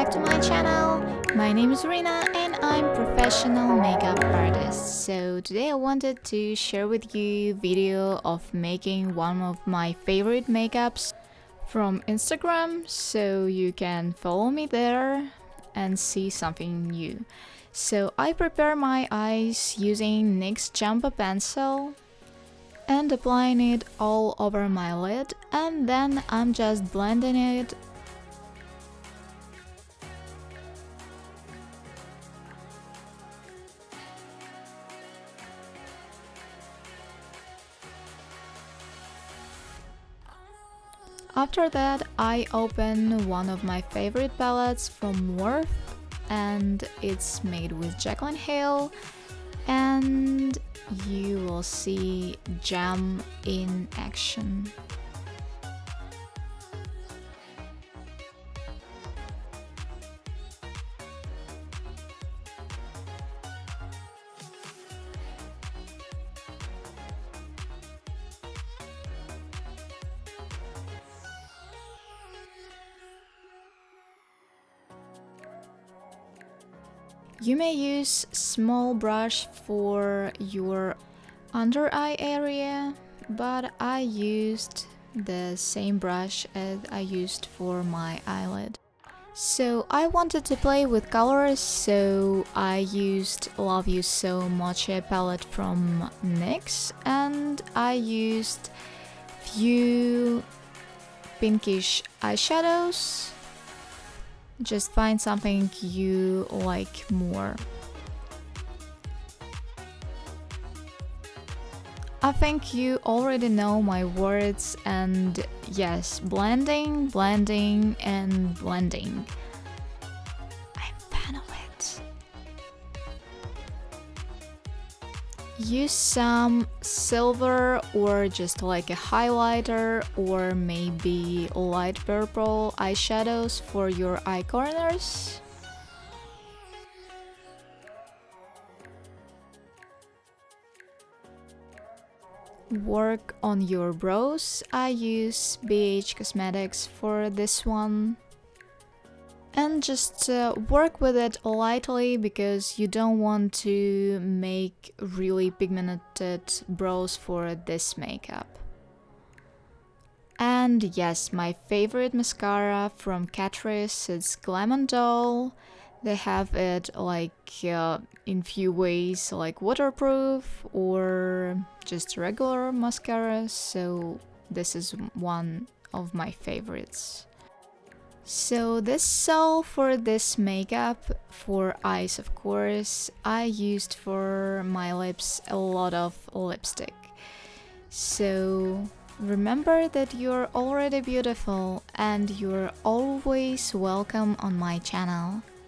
back to my channel. My name is Rina and I'm professional makeup artist. So today I wanted to share with you video of making one of my favorite makeups from Instagram, so you can follow me there and see something new. So I prepare my eyes using NYX Jumbo pencil and applying it all over my lid, and then I'm just blending it. After that, I open one of my favorite palettes from Morphe, and it's made with Jaclyn Hail, and you will see Jam in action. You may use small brush for your under eye area, but I used the same brush as I used for my eyelid. So I wanted to play with colors, so I used Love You So Mochi palette from NYX, and I used few pinkish eyeshadows. Just find something you like more. I think you already know my words, and yes, blending, blending, and blending. I'm a fan of it. Use some silver or just like a highlighter or maybe light purple eyeshadows for your eye corners. Work on your brows. I use BH Cosmetics for this one. And just work with it lightly because you don't want to make really pigmented brows for this makeup. And yes, my favorite mascara from Catrice is Glam Doll. They have it like in few ways, like waterproof or just regular mascara, so this is one of my favorites. So this is all for this makeup. For eyes, of course, I used for my lips a lot of lipstick. So remember that you're already beautiful and you're always welcome on my channel.